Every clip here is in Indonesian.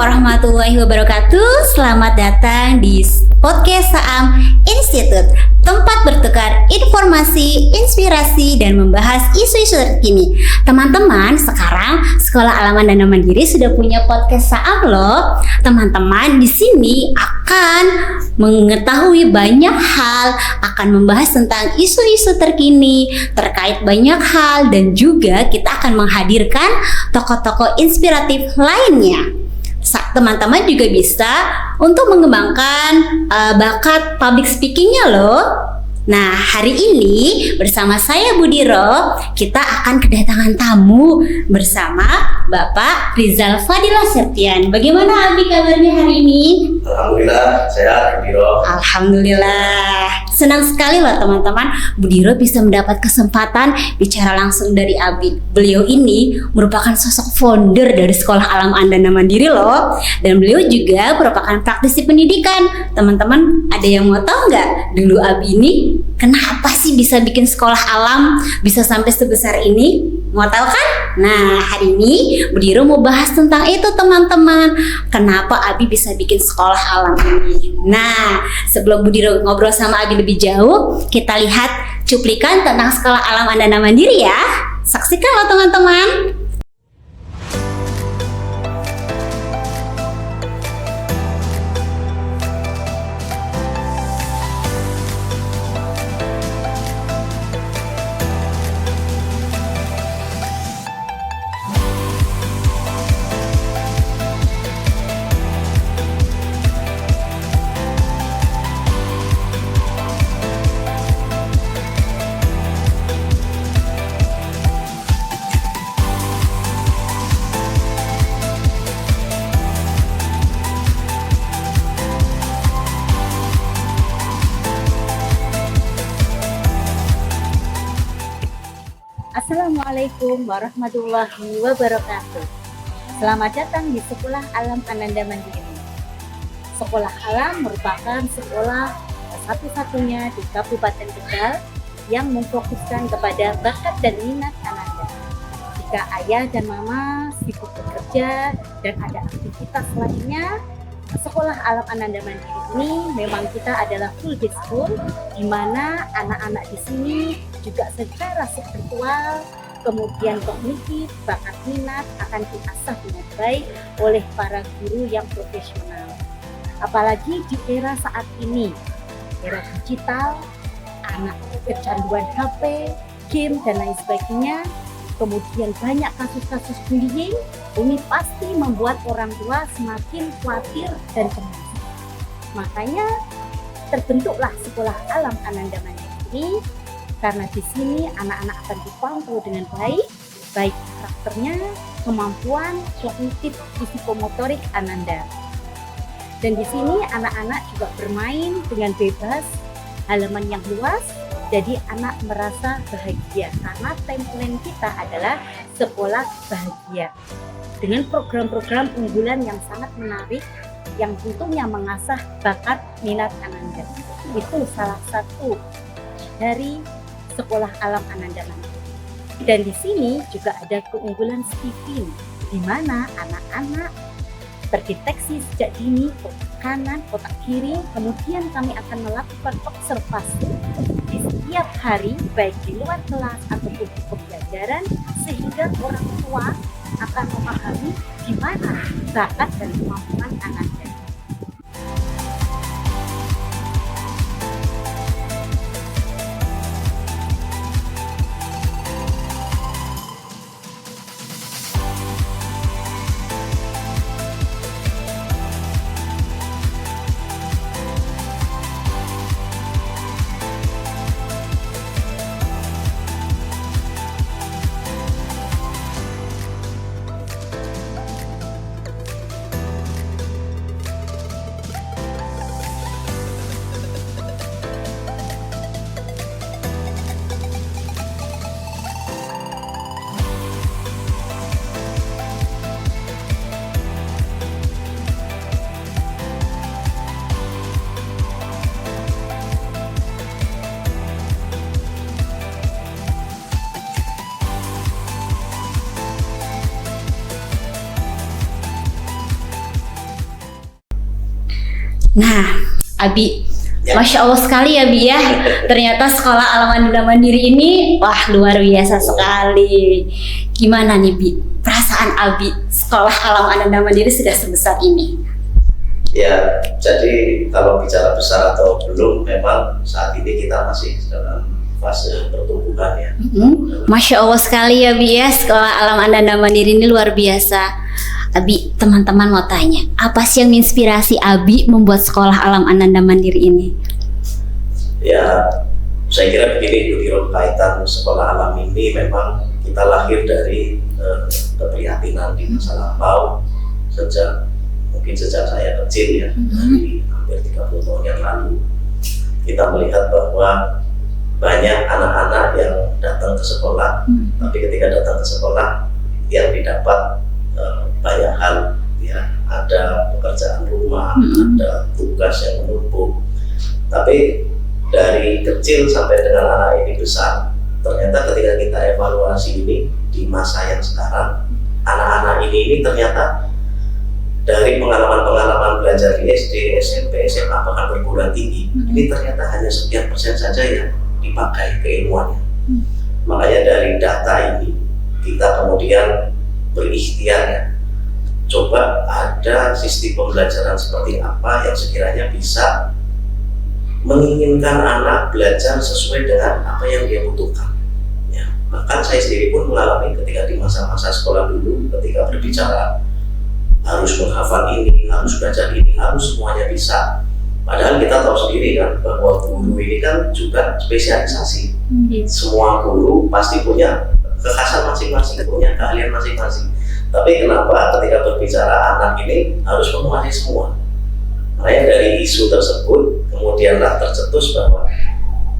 warahmatullahi wabarakatuh. Selamat datang di podcast Saam Institute, tempat bertukar informasi, inspirasi, dan membahas isu-isu terkini. Teman-teman, sekarang Sekolah Alam Ananda Mandiri sudah punya podcast Saam loh. Teman-teman di sini akan mengetahui banyak hal, akan membahas tentang isu-isu terkini terkait banyak hal, dan juga kita akan menghadirkan tokoh-tokoh inspiratif lainnya. Teman-teman juga bisa untuk mengembangkan bakat public speakingnya loh. Nah, hari ini bersama saya Budiro, kita akan kedatangan tamu bersama Bapak Rizal Fadilah Septian. Bagaimana Abi kabarnya hari ini? Alhamdulillah, sehat Budiro. Alhamdulillah. Senang sekali loh teman-teman, Budiro bisa mendapat kesempatan bicara langsung dari Abi. Beliau ini merupakan sosok founder dari Sekolah Alam Ananda Mandiri loh. Dan beliau juga merupakan praktisi pendidikan. Teman-teman, ada yang mau tahu nggak dulu Abi ini kenapa sih bisa bikin sekolah alam bisa sampai sebesar ini? Mau tahu kan? Nah, hari ini Budiro mau bahas tentang itu teman-teman. Kenapa Abi bisa bikin sekolah alam ini? Nah, sebelum Budiro ngobrol sama Abi lebih jauh, kita lihat cuplikan tentang Sekolah Alam Ananda Mandiri ya. Saksikan loh teman-teman. Assalamualaikum warahmatullahi wabarakatuh. Selamat datang di Sekolah Alam Ananda Mandiri. Sekolah Alam merupakan sekolah satu-satunya di Kabupaten Tegal yang memfokuskan kepada bakat dan minat Ananda. Jika ayah dan mama sibuk bekerja dan ada aktivitas lainnya, Sekolah Alam Ananda Mandiri ini memang kita adalah full day school, di mana anak-anak di sini juga secara spiritual, kemudian kognitif, bakat minat akan diasah dengan baik oleh para guru yang profesional. Apalagi di era saat ini, era digital, anak kecanduan HP, game, dan lain sebagainya, kemudian banyak kasus-kasus bullying, ini pasti membuat orang tua semakin khawatir dan cemas. Makanya terbentuklah Sekolah Alam Ananda Mandiri ini, karena di sini anak-anak akan dipantau dengan baik karakternya, kemampuan kognitif psikomotorik Ananda. Dan di sini anak-anak juga bermain dengan bebas, halaman yang luas, jadi anak merasa bahagia karena tagline kita adalah sekolah bahagia. Dengan program-program unggulan yang sangat menarik, yang tentunya mengasah bakat minat Ananda. Itu salah satu dari Sekolah Alam Ananda Mandiri. Dan di sini juga ada keunggulan STIFIN, di mana anak-anak terdeteksi sejak dini otak kanan, otak kiri, kemudian kami akan melakukan observasi di setiap hari, baik di luar kelas ataupun di pembelajaran, sehingga orang tua akan memahami di mana bakat dan kemampuan Ananda. Nah, Abi, Ya. Masya Allah sekali ya Bi ya. Ternyata sekolah Alam Ananda Mandiri ini wah luar biasa sekali. Gimana nih Bi? Perasaan Abi sekolah Alam Ananda Mandiri sudah sebesar ini? Ya, jadi kalau bicara besar atau belum, memang saat ini kita masih dalam fase pertumbuhan ya. Masya Allah sekali ya Bi ya. Sekolah Alam Ananda Mandiri ini luar biasa. Abi, teman-teman mau tanya, apa sih yang menginspirasi Abi membuat sekolah Alam Ananda Mandiri ini? Ya, saya kira begini, Yudhiro, kaitan sekolah alam ini memang kita lahir dari keprihatinan di masa lampau, mungkin sejak saya kecil ya, dari hampir 30 tahun yang lalu, kita melihat bahwa banyak anak-anak yang datang ke sekolah, tapi ketika datang ke sekolah yang didapat banyak hal ya, ada pekerjaan rumah, ada tugas yang menumpuk. Tapi dari kecil sampai dengan anak ini besar, ternyata ketika kita evaluasi ini di masa yang sekarang, anak-anak ini ternyata dari pengalaman-pengalaman belajar di SD, SMP, SMA, bahkan perguruan tinggi, ini ternyata hanya sekian persen saja yang dipakai keilmuannya. Makanya dari data ini kita kemudian berikhtiar ya, coba ada sistem pembelajaran seperti apa yang sekiranya bisa menginginkan anak belajar sesuai dengan apa yang dia butuhkan ya. Bahkan saya sendiri pun mengalami ketika di masa-masa sekolah dulu, ketika berbicara harus menghafal ini, harus belajar ini, harus semuanya bisa. Padahal kita tahu sendiri kan bahwa guru ini kan juga spesialisasi. Semua guru pasti punya kekhasan masing-masing, punya keahlian masing-masing. Tapi kenapa ketika berbicara anak ini harus menguasai semua? Makanya dari isu tersebut kemudianlah tercetus bahwa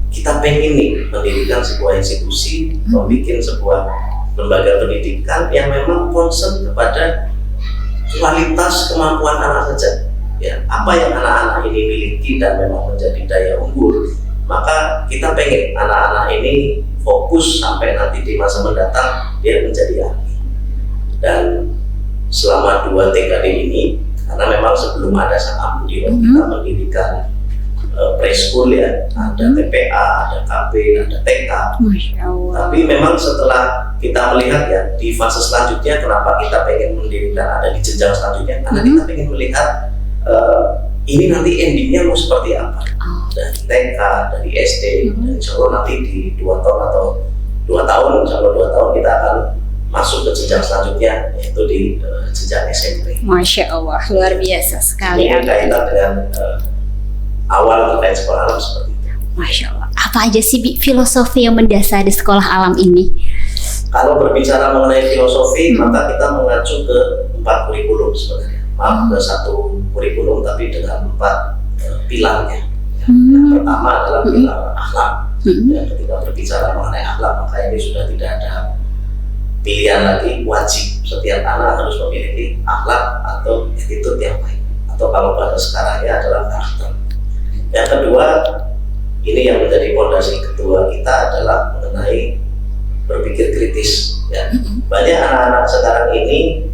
kita pengen nih mendirikan sebuah institusi, membuat sebuah lembaga pendidikan yang memang concern kepada kualitas kemampuan anak saja. Ya, apa yang anak-anak ini miliki dan memang menjadi daya unggul, maka kita pengen anak-anak ini fokus sampai nanti di masa mendatang dia menjadi ahli. Dan selama 2 dekade ini, karena memang sebelum ada Sang Ambudiro, kita mendirikan preschool ya, ada TPA, ada KB, ada TK. Tapi memang setelah kita melihat ya di fase selanjutnya, kenapa kita pengen mendirikan ada di jenjang selanjutnya, karena kita pengen melihat ini nanti endingnya mau seperti apa. Dari TK, dari SD, dan insya Allah nanti di 2 tahun atau 2 tahun, insya Allah 2 tahun kita akan masuk ke jenjang selanjutnya, yaitu di jenjang SMP. Masya Allah, luar biasa sekali. Ini kaitan dengan awal terkait sekolah alam seperti itu. Masya Allah. Apa aja sih Bi, filosofi yang mendasari sekolah alam ini? Kalau berbicara mengenai filosofi, maka kita mengacu ke 4 kurikulum sebenarnya. Maaf, ke 1 kurikulum tapi dengan 4 pilarnya. Yang pertama adalah pilar akhlak. Dan ketika berbicara mengenai akhlak, maka ini sudah tidak ada pilihan lagi, wajib setiap anak harus memiliki akhlak atau attitude yang baik, atau kalau bahasa sekarangnya adalah karakter. Yang kedua, ini yang menjadi fondasi kedua kita adalah mengenai berpikir kritis ya. Banyak anak-anak sekarang ini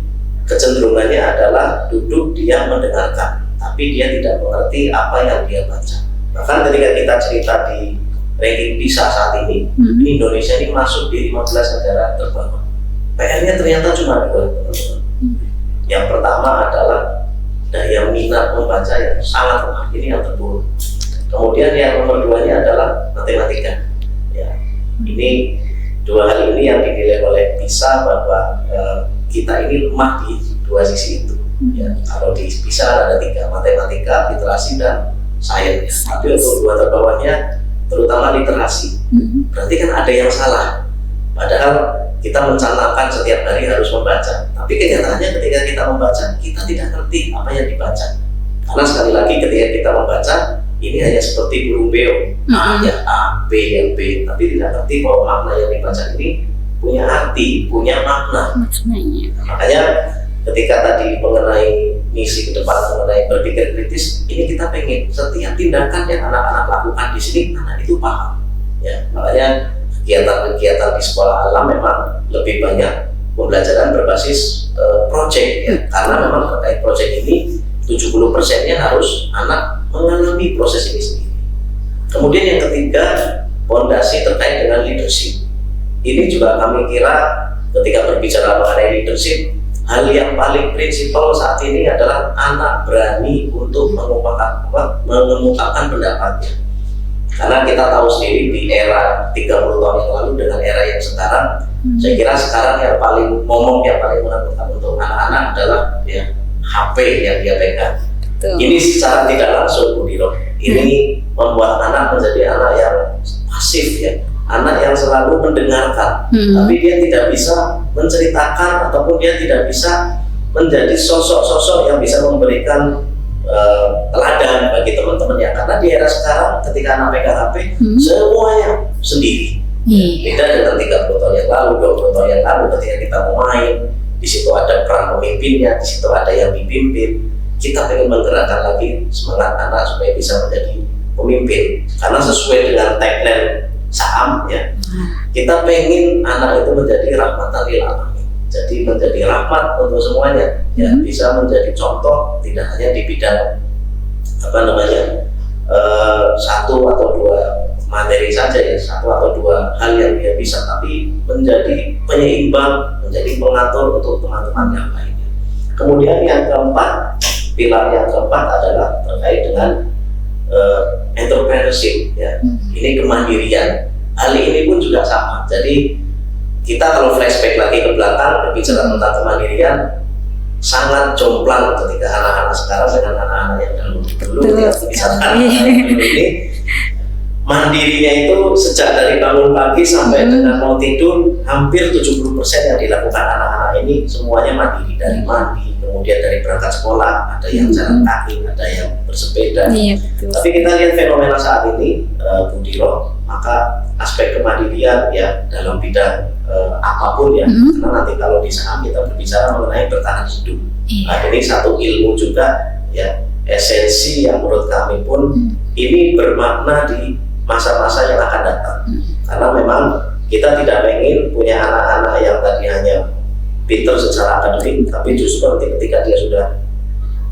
kecenderungannya adalah duduk diam mendengarkan, tapi dia tidak mengerti apa yang dia baca. Bahkan ketika kita cerita di ranking PISA saat ini, Indonesia ini masuk di 15 negara terbawah. PR-nya ternyata cuma 2, teman-teman. Yang pertama adalah daya minat membaca yang sangat lemah, ini yang terburuk. Kemudian yang nomor 2-nya adalah matematika. Ya, ini 2 hal ini yang dinilai oleh PISA bahwa kita ini lemah di 2 sisi itu. Ya, kalau di PISA ada 3, matematika, literasi, dan sains. Tapi untuk 2 terbawahnya, terutama literasi, berarti kan ada yang salah. Padahal kita mencanangkan setiap hari harus membaca, tapi kenyataannya ketika kita membaca, kita tidak ngerti apa yang dibaca. Karena sekali lagi ketika kita membaca, ini hanya seperti burung beo, A yang A, B yang B, tapi tidak ngerti bahwa makna yang dibaca ini punya arti, punya makna. Makanya ketika tadi mengenai misi ke depan, mengenai berpikir kritis, ini kita pengen setiap tindakan yang anak-anak lakukan di sini, anak itu paham. Ya, makanya kegiatan-kegiatan di sekolah alam memang lebih banyak pembelajaran berbasis project ya, karena memang terkait project ini 70%-nya harus anak mengalami proses ini sendiri. Kemudian yang ketiga, fondasi terkait dengan leadership. Ini juga kami kira ketika berbicara mengenai leadership, hal yang paling prinsipal saat ini adalah anak berani untuk mengemukakan pendapatnya. Karena kita tahu sendiri di era 30 tahun yang lalu dengan era yang sekarang, saya kira sekarang yang paling momok, yang paling menakutkan untuk anak-anak adalah ya HP yang dia pegang. Ini secara tidak langsung, Bu Diro, ini membuat anak menjadi anak yang pasif ya, anak yang selalu mendengarkan, tapi dia tidak bisa menceritakan ataupun dia tidak bisa menjadi sosok-sosok yang bisa memberikan teladan bagi teman-temannya. Karena di era sekarang ketika anak pegang HP, semuanya sendiri. Beda dengan 30 tahun yang lalu, 20 tahun yang lalu ketika kita mau main, di situ ada peran pemimpinnya, di situ ada yang dipimpin. Kita pengen menggerakkan lagi semangat anak supaya bisa menjadi pemimpin. Karena sesuai dengan tagline Saham ya, kita pengen anak itu menjadi rahmatan lil alamin. Jadi menjadi rahmat untuk semuanya, ya bisa menjadi contoh tidak hanya di bidang satu atau dua materi saja ya, satu atau dua hal yang dia bisa, tapi menjadi penyeimbang, menjadi pengatur untuk teman-teman yang lainnya. Kemudian yang keempat, pilar yang keempat adalah terkait dengan entrepreneurship ya. Ini kemandirian. Hal ini pun juga sama. Jadi kita kalau flashback lagi ke belakang berbicara tentang kemandirian, sangat jomplang ketika anak-anak sekarang dengan anak-anak yang dulu ya, misalkan ini mandirinya itu sejak dari bangun pagi sampai dengan mau tidur, hampir 70% yang dilakukan anak-anak ini semuanya mandiri. Dari mandi, kemudian dari berangkat sekolah, ada yang jalan kaki, ada yang bersepeda. Tapi kita lihat fenomena saat ini, Bu Diro, maka aspek kemandirian ya dalam bidang apapun ya, karena nanti kalau di saham kita berbicara mengenai bertahan hidup. Nah, ini satu ilmu juga ya, esensi yang menurut kami pun ini bermakna di masa-masa yang akan datang. Karena memang kita tidak ingin punya anak-anak yang tadi hanya pintar secara akademik, tapi justru nanti ketika dia sudah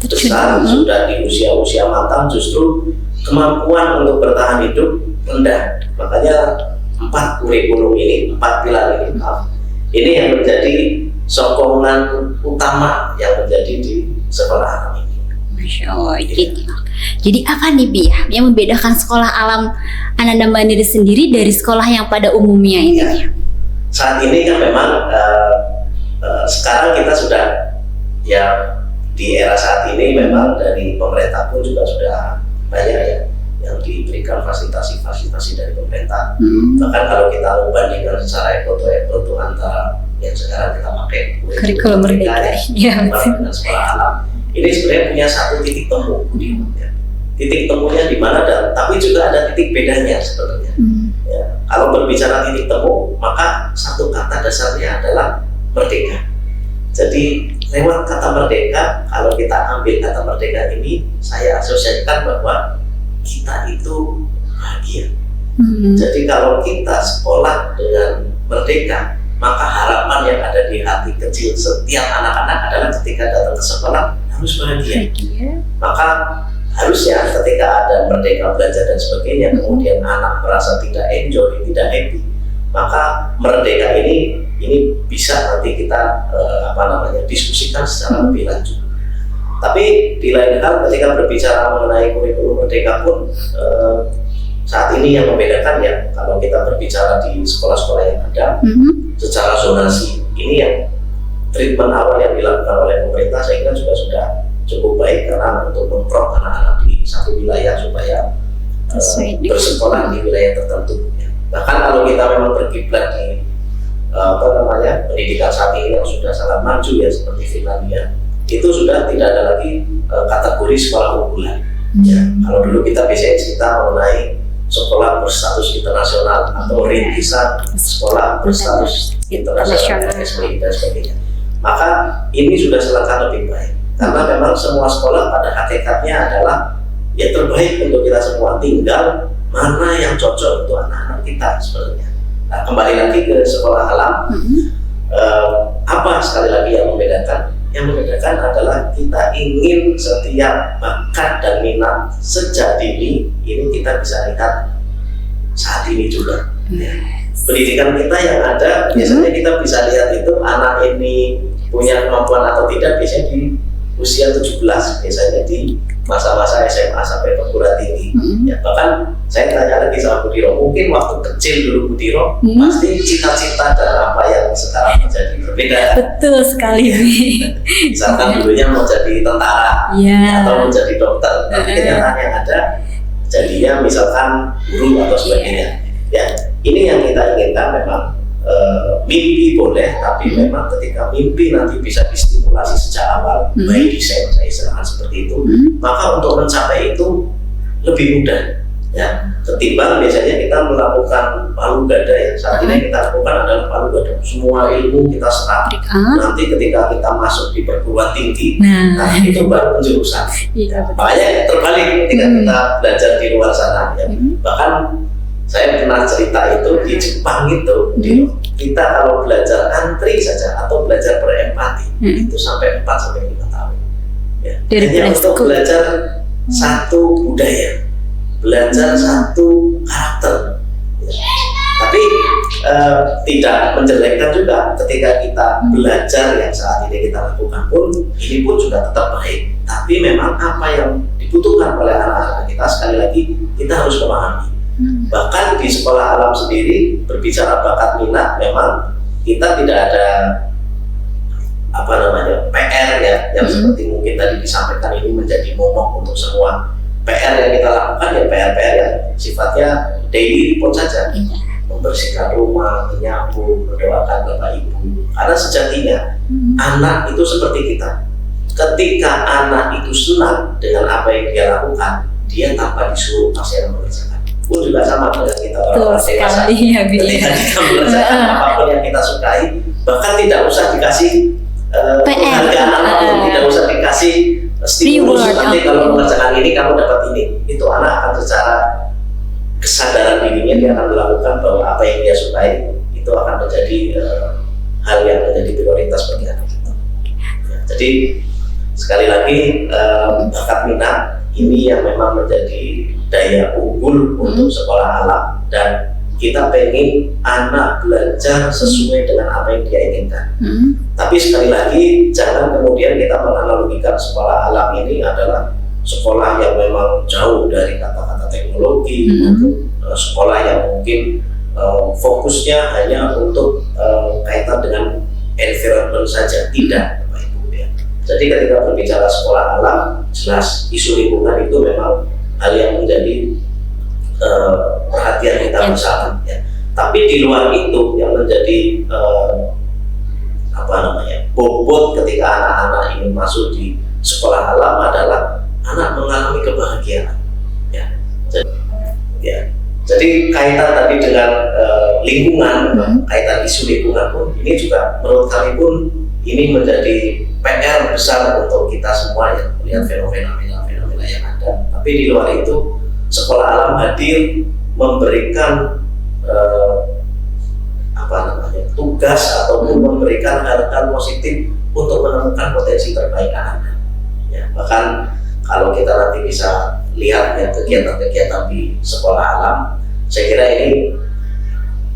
besar, sudah di usia-usia matang, justru kemampuan untuk bertahan hidup rendah. Makanya 4 kurikulum ini, 4 pilar ini yang menjadi sokongan utama yang menjadi di sekolah alam ini. Masya Allah. Jadi apa nih Bi yang membedakan sekolah alam Ananda Mandiri sendiri dari sekolah yang pada umumnya ini? Ya. Saat ini kan memang sekarang kita sudah ya di era saat ini memang dari pemerintah pun juga sudah banyak ya yang diberikan fasilitasi dari pemerintah. Bahkan kalau kita membandingkan secara ekoto antara yang sekarang kita pakai kurikulum merdeka ya, dengan sekolah alam, ini sebenarnya punya satu titik temu, ya. Titik temunya di mana, dan tapi juga ada titik bedanya sebenarnya. Ya, kalau berbicara titik temu, maka satu kata dasarnya adalah merdeka. Jadi lewat kata merdeka, kalau kita ambil kata merdeka ini, saya asosiasikan bahwa kita itu bahagia. Jadi kalau kita sekolah dengan merdeka, maka harapan yang ada di hati kecil setiap anak-anak adalah ketika datang ke sekolah harus bahagia. Maka harusnya ketika ada merdeka belajar dan sebagainya, kemudian anak merasa tidak enjoy, tidak happy, maka merdeka ini bisa nanti kita diskusikan secara lebih lanjut. Tapi di lain hal ketika berbicara mengenai kurikulum merdeka pun saat ini yang membedakan ya, kalau kita berbicara di sekolah-sekolah yang ada secara zonasi, ini yang treatment awal yang dilakukan oleh pemerintah saya kira juga sudah cukup baik, karena untuk memprok anak-anak di satu wilayah supaya bersekolah di wilayah tertentu. Bahkan kalau kita memang berkiblat di pendidikan saat ini yang sudah sangat maju ya seperti Finlandia, itu sudah tidak ada lagi kategori sekolah unggulan. Ya, kalau dulu kita biasanya cerita mengenai sekolah berstatus internasional atau rintisan sekolah berstatus internasional SPI dan sebagainya, maka ini sudah selangkah lebih baik. Karena memang semua sekolah pada hakikatnya adalah ya terbaik untuk kita semua, tinggal mana yang cocok untuk anak-anak kita sebenarnya. Nah, kembali lagi ke sekolah alam, apa sekali lagi yang membedakan? yang membedakan adalah kita ingin setiap bakat dan minat sejak dini ini kita bisa lihat saat ini juga. Pendidikan kita yang ada biasanya kita bisa lihat itu anak ini punya kemampuan atau tidak biasanya di usia 17, biasanya di masa-masa SMA sampai perguruan tinggi. Ya, bahkan saya tanya lagi sama Bu Diro, mungkin waktu kecil dulu Bu Diro pasti cita-cita dan apa yang sekarang menjadi berbeda. Betul sekali. Misalkan dulunya mau jadi tentara atau mau jadi dokter, tapi kenyataan yang ada jadinya misalkan guru atau sebagainya. Ya, ini yang kita inginkan memang mimpi boleh, tapi memang ketika mimpi nanti bisa distimulasi sejak awal, by design saya istilahkan seperti itu, maka untuk mencapai itu lebih mudah. Ya, ketimbang biasanya kita melakukan palu gada ya. Saat ini kita lakukan adalah palu gada. Semua ilmu kita serap. Nanti ketika kita masuk di perguruan tinggi, nah itu baru penjurusan. Makanya terbalik ketika kita belajar di luar sana. Ya. Bahkan saya pernah cerita itu di Jepang itu, kita kalau belajar antri saja atau belajar berempati itu sampai 4-5 tahun. Ya. Hanya untuk belajar satu budaya, belajar satu karakter. Ya. Tapi tidak menjelekkan juga ketika kita belajar yang saat ini kita lakukan pun, ini pun juga tetap baik. Tapi memang apa yang dibutuhkan oleh anak-anak kita, sekali lagi kita harus memahami. Bahkan di sekolah alam sendiri berbicara bakat minat, memang kita tidak ada PR ya, yang seperti mungkin tadi disampaikan ini menjadi momok untuk semua. PR yang kita lakukan ya PR yang sifatnya daily report saja, membersihkan rumah, menyapu, mendoakan bapak ibu. Karena sejatinya anak itu seperti kita. Ketika anak itu senang dengan apa yang dia lakukan, dia tanpa disuruh pasti akan mengerjakan. Pun juga sama dengan kita orang dewasa. Ketika kita mengerjakan apapun yang kita sukai, bahkan tidak usah dikasih penghargaan apapun, tidak usah dikasih stimulus. Nanti kalau mengerjakan ini kamu dapat ini. Itu anak akan secara kesadaran dirinya dia akan melakukan bahwa apa yang dia sukai itu akan menjadi hal yang menjadi prioritas bagi anak kita. Ya, jadi sekali lagi bakat minat ini yang memang menjadi daya unggul untuk sekolah alam, dan kita pengen anak belajar sesuai dengan apa yang dia inginkan. Tapi sekali lagi jangan kemudian kita menganalogikan sekolah alam ini adalah sekolah yang memang jauh dari kata-kata teknologi, sekolah yang mungkin fokusnya hanya untuk kaitan dengan environment saja. Tidak, Bapak Ibu ya. Jadi ketika berbicara sekolah alam, jelas isu lingkungan itu memang hal yang menjadi perhatian kita bersama ya. Tapi di luar itu yang menjadi bobot ketika anak-anak ini masuk di sekolah alam adalah anak mengalami kebahagiaan ya. Jadi kaitan tadi dengan lingkungan, kaitan isu lingkungan pun ini juga menurut kami pun ini menjadi PR besar untuk kita semua yang melihat fenomena yang ada. Tapi di luar itu sekolah alam hadir memberikan tugas ataupun memberikan hal-hal positif untuk menemukan potensi terbaik anak. Ya, bahkan kalau kita nanti bisa lihat ya kegiatan-kegiatan di sekolah alam, saya kira ini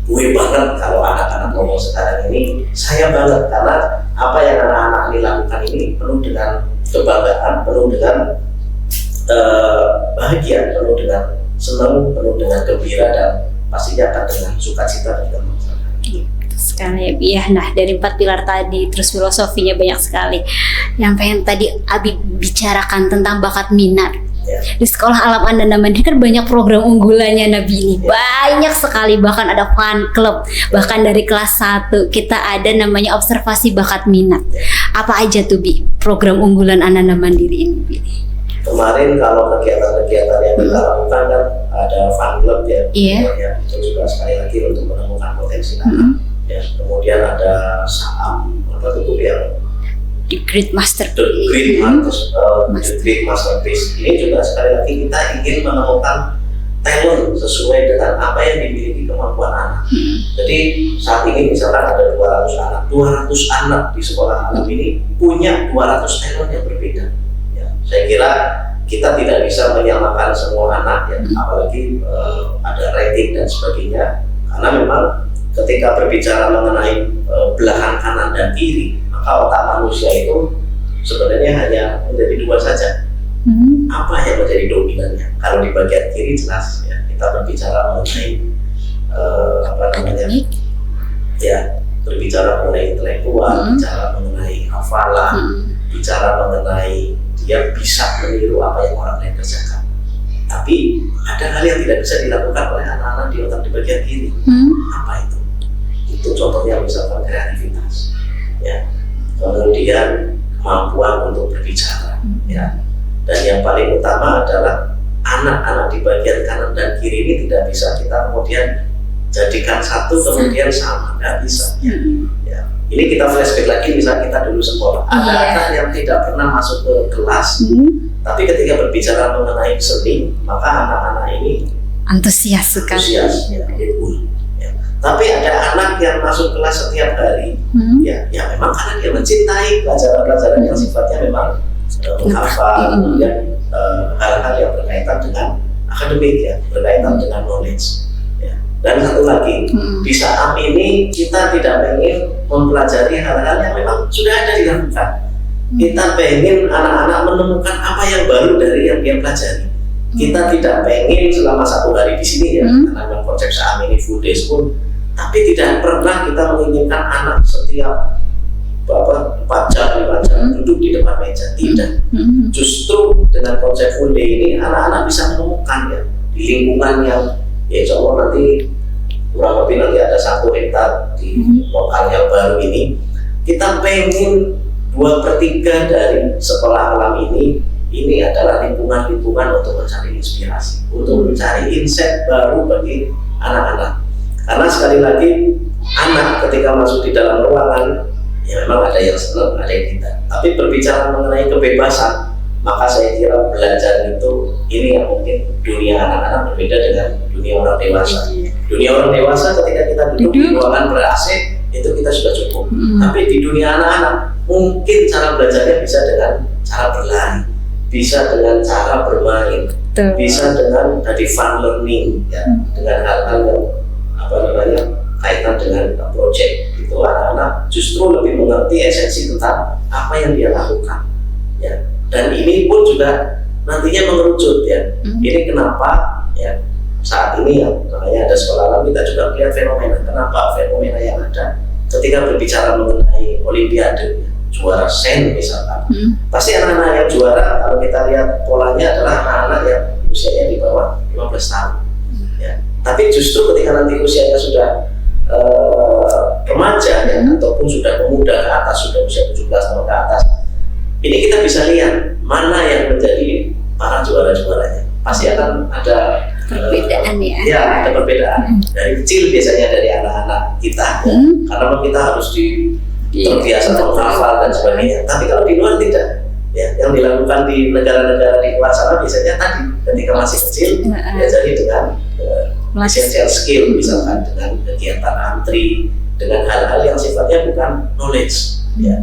gue banget kalau anak-anak ngomong sekarang ini, saya banget karena apa yang anak-anak ini lakukan ini penuh dengan kebanggaan, penuh dengan bahagia, penuh dengan senang, penuh dengan gembira, dan pastinya akan dengan sukacita dan kemasyarakat. Sekali ya, nah dari 4 pilar tadi terus filosofinya banyak sekali. Yang pengen tadi Abi bicarakan tentang bakat minat. Di sekolah alam Ananda Mandiri kan banyak program unggulannya Nabi ini, banyak sekali, bahkan ada fan club, bahkan dari kelas 1 kita ada namanya observasi bakat minat. Apa aja tuh Bi program unggulan Ananda Mandiri ini Bi? Kemarin kalau kegiatan-kegiatan yang kita lakukan kan ada fan club ya, itu juga sekali lagi untuk menemukan potensi anak. Ya, kemudian ada saham yang The Great Masterpiece. The Great Masterpiece ini juga sekali lagi kita ingin menemukan talent sesuai dengan apa yang dimiliki kemampuan anak. Jadi saat ini misalkan ada 200 anak di sekolah alam ini punya 200 talent yang berbeda. Ya, saya kira kita tidak bisa menyamakan semua anak, ya, apalagi ada rating dan sebagainya, karena memang ketika berbicara mengenai belahan kanan dan kiri, maka otak manusia itu sebenarnya hanya menjadi dua saja. Apa yang menjadi dominannya? Kalau di bagian kiri jelas, ya, kita berbicara mengenai ya, berbicara mengenai intelektual, bicara mengenai hafalan, bicara mengenai dia bisa meniru apa yang orang lain kerjakan. Tapi ada hal yang tidak bisa dilakukan oleh anak-anak di otak di bagian kiri. Apa itu? Itu contohnya misalkan kreativitas, ya, kemudian kemampuan untuk berbicara, ya. Dan yang paling utama adalah anak-anak di bagian kanan dan kiri ini tidak bisa kita kemudian jadikan satu kemudian sama, nggak bisa. Ya. Ini kita flashback lagi, misalnya kita dulu sekolah, ada anak yang tidak pernah masuk ke kelas, tapi ketika berbicara mengenai seni, maka anak-anak ini antusias sekali. Ya. Tapi ada anak yang masuk kelas setiap hari, ya memang karena dia mencintai pelajaran-pelajaran yang sifatnya memang menghafal, kemudian hal-hal yang berkaitan dengan akademik, ya, berkaitan dengan knowledge. Dan satu lagi, di saat ini kita tidak ingin mempelajari hal-hal yang memang sudah ada dilakukan. Kita pengen anak-anak menemukan apa yang baru dari yang dia pelajari. Kita tidak pengen selama 1 hari di sini, ya, karena memang konsep Saam ini full day school. Tapi tidak pernah kita menginginkan anak setiap 4 jam, 5 jam duduk di depan meja. Tidak. Justru dengan konsep full day ini anak-anak bisa menemukan, ya, di lingkungan yang, ya, insya Allah nanti kurang lebih nanti ada 1 hektar di lokal yang baru ini. Kita pengen 2/3 dari sekolah alam ini adalah lingkungan-lingkungan untuk mencari inspirasi, untuk mencari insight baru bagi anak-anak. Karena sekali lagi, anak ketika masuk di dalam ruangan, ya memang ada yang senang, ada yang tidak. Tapi berbicara mengenai kebebasan, maka saya kira belajar itu ini yang mungkin dunia anak-anak berbeda dengan dunia orang dewasa. Dunia orang dewasa ketika kita duduk di ruangan ber-AC itu kita sudah cukup. Tapi di dunia anak-anak mungkin cara belajarnya bisa dengan cara berlari, bisa dengan cara bermain, bisa dengan tadi fun learning, ya, dengan hal-hal yang kaitan dengan project. Itu anak-anak justru lebih mengerti esensi tentang apa yang dia lakukan, ya. Dan ini pun juga nantinya mengerucut, ya. Ini kenapa, ya, saat ini, ya, makanya ada sekolah alam, kita juga melihat fenomena. Kenapa fenomena yang ada ketika berbicara mengenai olimpiade, juara sen misalkan, pasti anak-anak yang juara, kalau kita lihat polanya adalah anak-anak yang usianya di bawah 15 tahun, ya. Tapi justru ketika nanti usianya sudah remaja, ya, ataupun sudah pemuda ke atas, sudah usia 17 tahun ke atas, ini kita bisa lihat mana yang menjadi para juara-juaranya. Pasti akan ada perbedaan, ya, ada perbedaan. Dari kecil biasanya dari anak-anak kita, ya, karena kita harus terbiasa menghafal dan sebagainya. Tapi kalau di luar tidak, ya, yang dilakukan di negara-negara di luar sana biasanya tadi ketika masih kecil diajari dengan essential skill, misalkan dengan kegiatan antri, dengan hal-hal yang sifatnya bukan knowledge, ya.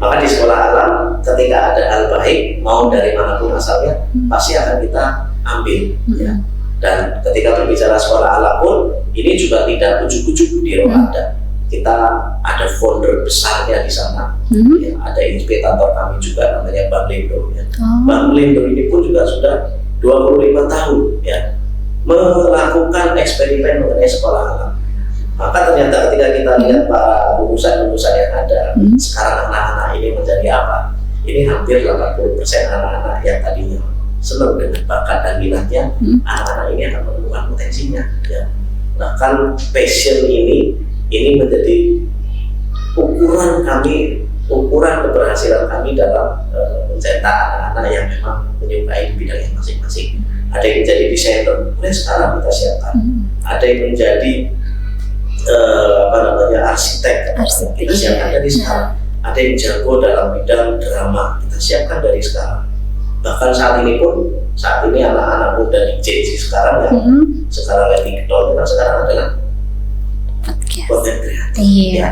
Maka di sekolah alam ketika ada hal baik mau dari manapun asalnya pasti akan kita ambil, ya. Dan ketika berbicara sekolah alam pun ini juga tidak ujuk-ujuk di Rwanda. Kita ada founder besarnya di sana, ya, ada inspirator kami juga namanya Bang Lindo, ya. Bang Lindo ini pun juga sudah 25 tahun, ya, melakukan eksperimen mengenai sekolah alam. Maka ternyata ketika kita lihat para lulusan-lulusan yang ada sekarang, anak-anak ini menjadi apa? Ini hampir 80% anak-anak yang tadinya senang dengan bakat dan minatnya, anak-anak ini akan menemukan potensinya, ya. Bahkan passion ini menjadi ukuran kami, ukuran keberhasilan kami dalam mencetak anak-anak yang memang menyukai bidang yang masing-masing. Ada yang menjadi desainer, mulai sekarang kita siapkan. Ada yang menjadi arsitek, kita siapkan dari sekarang. Ada yang jago dalam bidang drama, kita siapkan dari sekarang. Bahkan saat ini anak-anak muda di Gen Z sekarang, yang sekarang lagi gedor, sekarang adalah Yes. konten kreatif. Iya.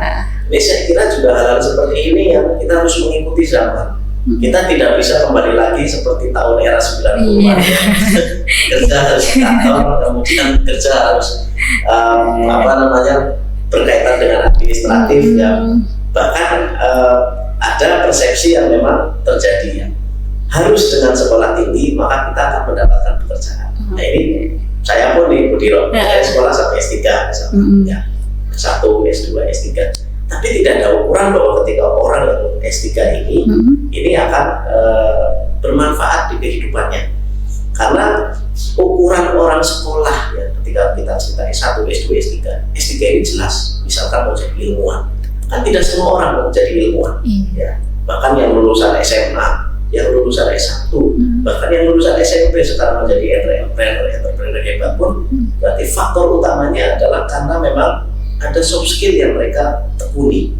Ini saya kira juga hal-hal seperti ini yang kita harus mengikuti zaman. Kita tidak bisa kembali lagi seperti tahun era 90-an. Iya. Kerja harus kantor, kemudian kerja harus berkaitan dengan administratif ya. Bahkan ada persepsi yang memang terjadi ya. Harus dengan sekolah tinggi maka kita akan mendapatkan pekerjaan. Nah ini saya pun di Budiro, saya sekolah sampai S3 misalnya, ya. S1, S2, S3. Tapi tidak ada ukuran bahwa ketika orang yang S3 ini akan bermanfaat di kehidupannya. Karena ukuran orang sekolah ya, ketika kita cerita S1, S2, S3, S3 ini jelas, misalkan mau jadi ilmuwan. Kan tidak semua orang mau jadi ilmuwan. Ya. Bahkan yang lulusan SMA, yang lulusan S1, bahkan yang lulusan SMP sekarang menjadi entrepreneur hebat pun, berarti faktor utamanya adalah karena memang ada soft skill yang mereka tekuni.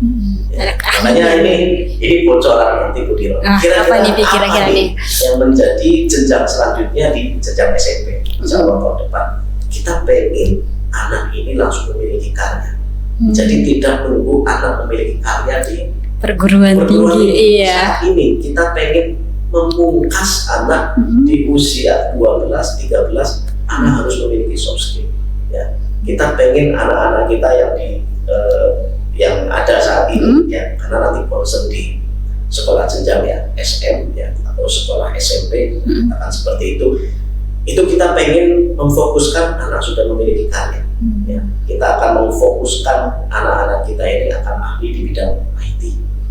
Ya. Makanya ini bocoran nanti Budiro. Kira-kira nih yang menjadi jenjang selanjutnya di jenjang SMP. Insya Allah tahun depan kita pengen anak ini langsung memiliki karya. Jadi tidak menunggu anak memiliki karya di perguruan tinggi. Iya. Saat ini kita pengen memungkas anak di usia 12-13, anak harus memiliki soft skill. Ya. Kita pengen anak-anak kita yang ada saat ini ya, karena nanti concern di sekolah jenjang ya SM ya atau sekolah SMP akan seperti itu kita pengen memfokuskan anak sudah memiliki karya ya. Kita akan memfokuskan anak-anak kita ini akan ahli di bidang IT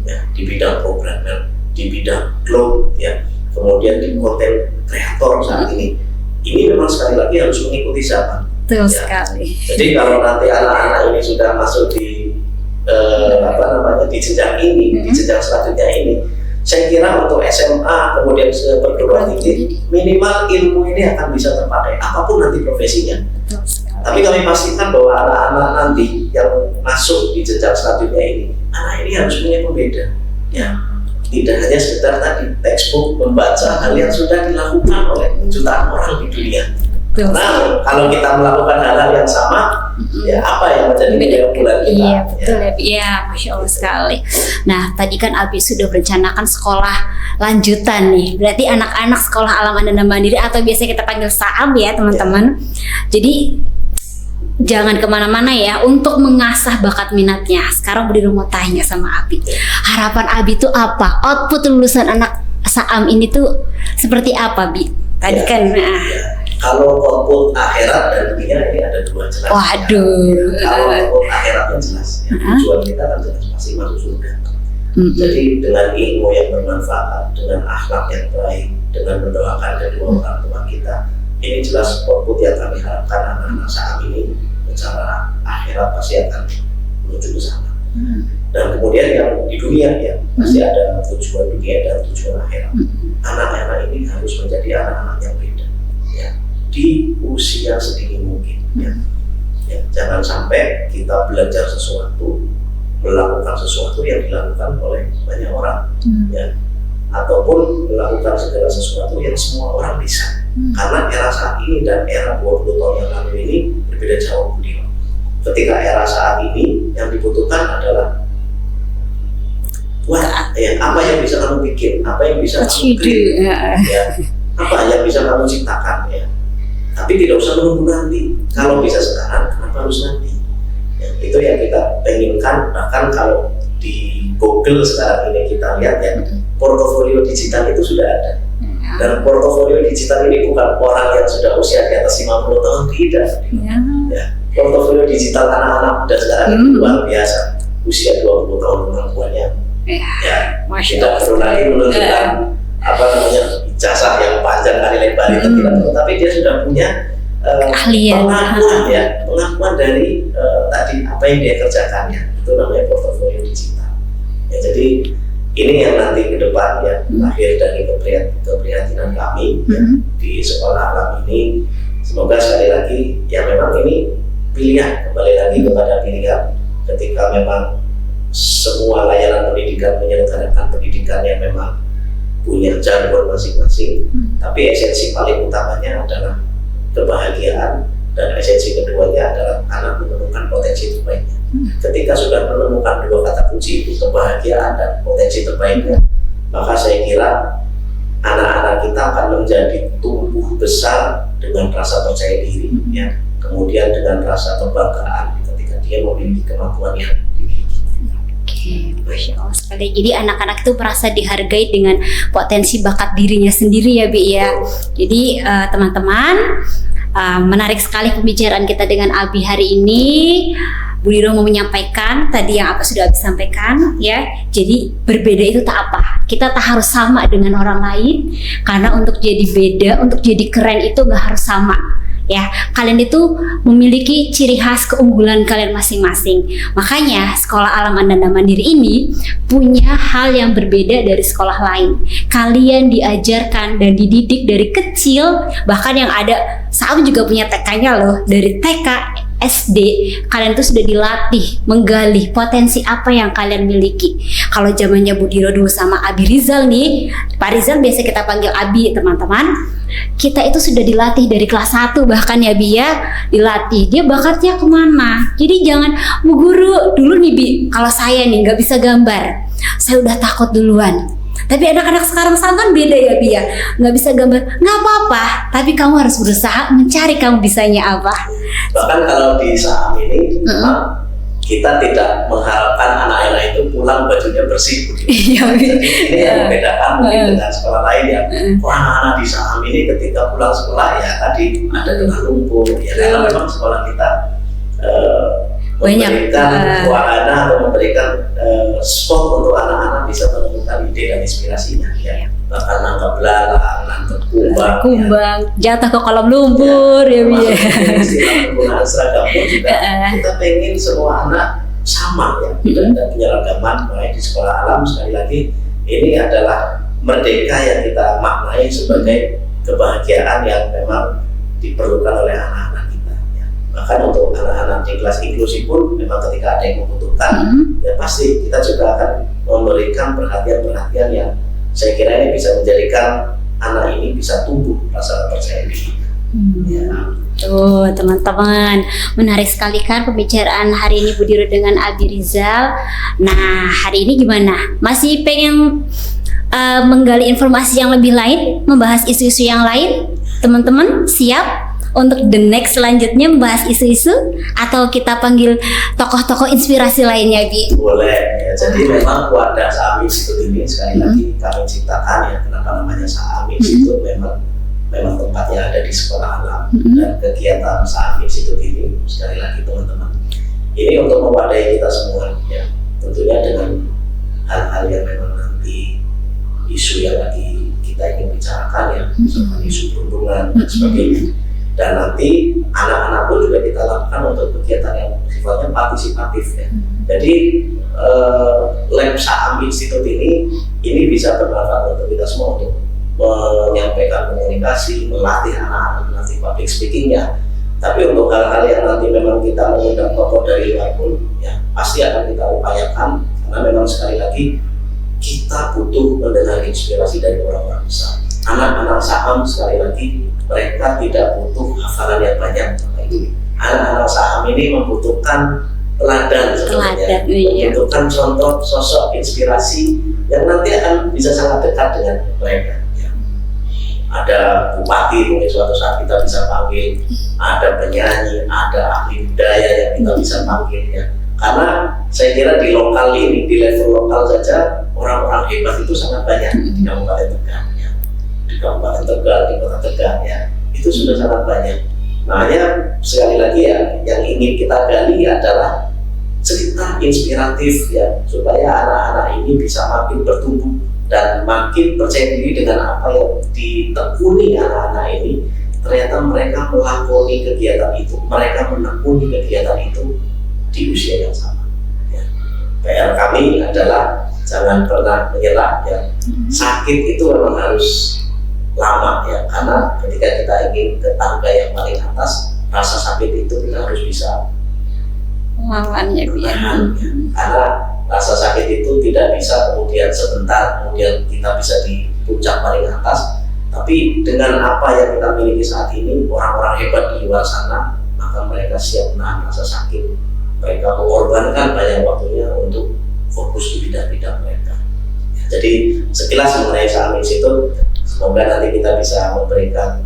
ya, di bidang programmer, di bidang cloud ya, kemudian di konten kreator saat ini memang sekali lagi harus mengikuti zaman. Betul ya. sekali. Jadi kalau nanti anak-anak ini sudah masuk di di jenjang ini, di jenjang selanjutnya ini, saya kira untuk SMA kemudian ke perguruan tinggi minimal ilmu ini akan bisa terpakai apapun nanti profesinya. Tapi kami pastikan bahwa anak-anak nanti yang masuk di jenjang selanjutnya ini, anak ini harus punya pembeda. Ya, tidak hanya sekedar tadi textbook membaca hal yang sudah dilakukan oleh jutaan orang di dunia. Nah, kalau kita melakukan hal-hal yang sama, ya apa yang menjadi keunggulan kita? Iya, betul ya. Iya, Masya Allah sekali. Nah, tadi kan Abi sudah merencanakan sekolah lanjutan nih. Berarti anak-anak sekolah alam Ananda Mandiri atau biasa kita panggil SAAM ya teman-teman. Jadi jangan kemana-mana ya untuk mengasah bakat minatnya. Sekarang Budiro mau tanya sama Abi. Harapan Abi itu apa? Output lulusan anak SAAM ini tuh seperti apa, Bi? Tadi kan. Kalau output akhirat dan dunia ini ada dua jelas. Waduh. Kalau output akhiratnya jelas, ya, tujuan kita kan jelas pasti masuk surga. Jadi dengan ilmu yang bermanfaat, dengan akhlak yang baik, dengan mendoakan kedua orang tua kita, ini jelas output yang kami harapkan anak-anak saat ini secara akhirat pasti akan menuju ke sana. Dan kemudian yang di dunia ya pasti ada tujuan dunia dan tujuan akhirat. Anak-anak ini harus menjadi anak-anak yang beda. Ya. Di usia sedini mungkin ya. Ya, jangan sampai kita belajar sesuatu, melakukan sesuatu yang dilakukan oleh banyak orang ya, ataupun melakukan segala sesuatu yang semua orang bisa. Karena era saat ini dan era 20 tahun yang lalu ini berbeda jauh. Ketika era saat ini yang dibutuhkan adalah apa yang bisa kamu bikin, apa yang bisa kamu create ya, apa yang bisa kamu ciptakan ya. Tapi tidak usah menunggu nanti. Kalau bisa sekarang, kenapa harus nanti? Ya, itu yang kita penginkan. Bahkan kalau di Google sekarang ini kita lihat ya, portofolio digital itu sudah ada. Dan portofolio digital ini bukan orang yang sudah usia di atas 50 tahun, tidak. Ya, portofolio digital anak-anak muda sekarang itu luar biasa. Usia 20 tahun kemampuannya. Ya, tidak perlu lagi menunjukkan ijazah yang panjang kali lebar itu tidak perlu, tapi dia sudah punya pengakuan dari tadi apa yang dia kerjakan ya, itu namanya portofolio digital. Ya, jadi ini yang nanti ke depan ya lahir dari keprihatinan kami ya, di sekolah alam ini. Semoga sekali lagi ya memang ini pilihan, kembali lagi kepada pilihan ketika memang semua layanan pendidikan menyelenggarakan pendidikan yang memang punya jargon masing-masing, tapi esensi paling utamanya adalah kebahagiaan dan esensi keduanya adalah anak menemukan potensi terbaiknya. Ketika sudah menemukan dua kata kunci itu, kebahagiaan dan potensi terbaiknya, maka saya kira anak-anak kita akan menjadi tumbuh besar dengan rasa percaya diri, ya, kemudian dengan rasa kebanggaan ketika dia memiliki kemampuan yang dimiliki. Oke, Masya Allah sekali. Jadi anak-anak itu merasa dihargai dengan potensi bakat dirinya sendiri ya Bi ya. Jadi teman-teman, menarik sekali pembicaraan kita dengan Abi hari ini. Bu Diro mau menyampaikan tadi yang apa sudah Abi sampaikan ya. Jadi berbeda itu tak apa. Kita tak harus sama dengan orang lain, karena untuk jadi beda, untuk jadi keren itu gak harus sama. Ya, kalian itu memiliki ciri khas keunggulan kalian masing-masing. Makanya sekolah alam Ananda Mandiri ini punya hal yang berbeda dari sekolah lain. Kalian diajarkan dan dididik dari kecil, bahkan yang ada Saam juga punya TK-nya loh, dari TK SD kalian tuh sudah dilatih menggali potensi apa yang kalian miliki. Kalau zamannya Bu Diro dulu sama Abi Rizal nih, Pak Rizal biasa kita panggil Abi teman-teman, kita itu sudah dilatih dari kelas 1 bahkan ya Bi ya, dilatih dia bakatnya kemana. Jadi jangan, Bu Guru dulu nih Bi, kalau saya nih nggak bisa gambar, saya udah takut duluan. Tapi anak-anak sekarang kan beda ya Bi ya, nggak bisa gambar, nggak apa-apa, tapi kamu harus berusaha mencari kamu bisanya apa. Bahkan kalau di Saam ini memang kita tidak mengharapkan anak-anak itu pulang bajunya bersih. Iya, ini yang membedakan mungkin dengan sekolah lain ya. Anak-anak di Saam ini ketika pulang sekolah ya tadi ada kena lumpur ya, karena memang sekolah kita memberikan wahana atau memberikan spot untuk anak-anak bisa menemukan ide dan inspirasinya ya. Bahkan nangkep belalang, nangkep kumbang, jatuh ke kolam lumpur ya Bi. Istilah penggunaan seragam pun juga kita pengen semua anak sama ya, dan penyeragaman mulai di sekolah alam. Sekali lagi ini adalah merdeka yang kita maknai sebagai kebahagiaan yang memang diperlukan oleh anak-anak kita ya. Bahkan untuk anak-anak di kelas inklusi pun memang ketika ada yang membutuhkan ya pasti kita juga akan memberikan perhatian-perhatian yang saya kira ini bisa menjadikan anak ini bisa tumbuh rasa percaya diri. Ya. Tuh teman-teman, menarik sekali kan pembicaraan hari ini Bu Diro dengan Abi Rizal. Nah hari ini gimana? Masih pengen menggali informasi yang lebih lain, membahas isu-isu yang lain? Teman-teman siap untuk the next selanjutnya membahas isu-isu, atau kita panggil tokoh-tokoh inspirasi lainnya Bi? Boleh ya, jadi memang wadah Saam Institute ini sekali lagi kami ciptakan ya. Kenapa namanya Saam Institute? Memang tempatnya ada di sekolah alam dan kegiatan Saam Institute ini sekali lagi teman-teman ini untuk mewadahi kita semua ya, tentunya dengan hal-hal yang memang nanti isu yang lagi kita ingin bicarakan ya, seperti isu perhubungan dan sebagainya. Dan nanti anak-anak pun juga kita lakukan untuk kegiatan yang sifatnya partisipatif ya. Jadi lab Saam Institute ini bisa bermanfaat untuk kita semua untuk menyampaikan komunikasi, melatih anak-anak, melatih public speakingnya. Tapi untuk hal-hal yang nanti memang kita mengundang tokoh dari luar pun ya pasti akan kita upayakan, karena memang sekali lagi kita butuh mendengar inspirasi dari orang-orang besar. Anak-anak Saam sekali lagi mereka tidak butuh hafalan yang banyak. Anak-anak Saam ini membutuhkan teladan sebenarnya, membutuhkan contoh sosok inspirasi yang nanti akan bisa sangat dekat dengan mereka. Ya. Ada bupati mungkin suatu saat kita bisa panggil, ada penyanyi, ada ahli budaya yang kita bisa panggil ya. Karena saya kira di lokal ini, di level lokal saja orang-orang hebat itu sangat banyak di Kabupaten Tegal. Di Kabupaten Tegal, di Kota Tegal ya, itu sudah sangat banyak. Makanya sekali lagi ya, yang ingin kita gali adalah cerita inspiratif ya, supaya anak-anak ini bisa makin bertumbuh dan makin percaya diri dengan apa yang ditekuni anak-anak ini. Ternyata mereka melakoni kegiatan itu, mereka menekuni kegiatan itu di usia yang sama. Ya. PR kami adalah jangan pernah menyerah ya. Sakit itu memang harus lama ya, karena ketika kita ingin ke tangga yang paling atas, rasa sakit itu kita harus bisa lawannya ya. Karena rasa sakit itu tidak bisa kemudian sebentar kemudian kita bisa di puncak paling atas, tapi dengan apa yang kita miliki saat ini, orang-orang hebat di luar sana maka mereka siap menahan rasa sakit mereka mengorbankan banyak waktunya untuk fokus di bidang-bidang mereka. Jadi sekilas mengenai saham institut, semoga nanti kita bisa memberikan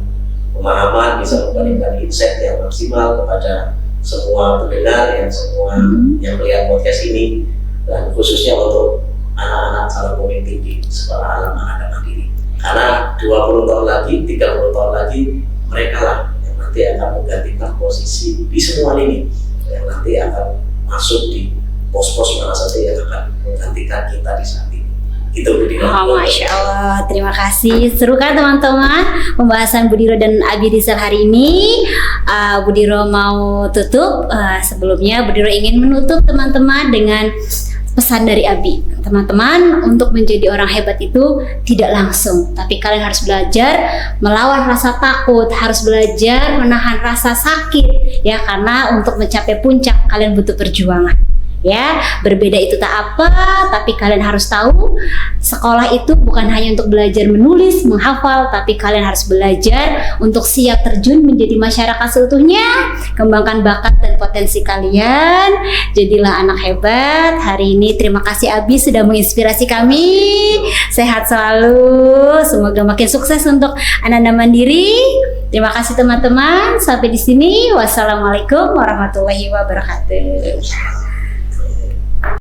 pemahaman, bisa memberikan insight yang maksimal kepada semua pendengar, semua yang melihat podcast ini, dan khususnya untuk anak-anak calon pemimpin di Sekolah Alam Ananda Mandiri. Karena 20 tahun lagi, 30 tahun lagi, mereka lah yang nanti akan menggantikan posisi di semua lini, yang nanti akan masuk di pos-pos mana saja yang akan menggantikan kita di saat ini. Itu Bu Diro. Oh, Masya Allah, terima kasih. Seru kan teman-teman pembahasan Bu Diro dan Abi Rizal hari ini. Bu Diro mau tutup. Sebelumnya Bu Diro ingin menutup teman-teman dengan pesan dari Abi. Teman-teman, untuk menjadi orang hebat itu tidak langsung, tapi kalian harus belajar melawan rasa takut, harus belajar menahan rasa sakit, ya, karena untuk mencapai puncak kalian butuh perjuangan. Ya, berbeda itu tak apa, tapi kalian harus tahu sekolah itu bukan hanya untuk belajar menulis, menghafal, tapi kalian harus belajar untuk siap terjun menjadi masyarakat seutuhnya. Kembangkan bakat dan potensi kalian, jadilah anak hebat. Hari ini terima kasih Abi sudah menginspirasi kami. Sehat selalu, semoga makin sukses untuk Ananda Mandiri. Terima kasih teman-teman, sampai di sini. Wassalamualaikum warahmatullahi wabarakatuh.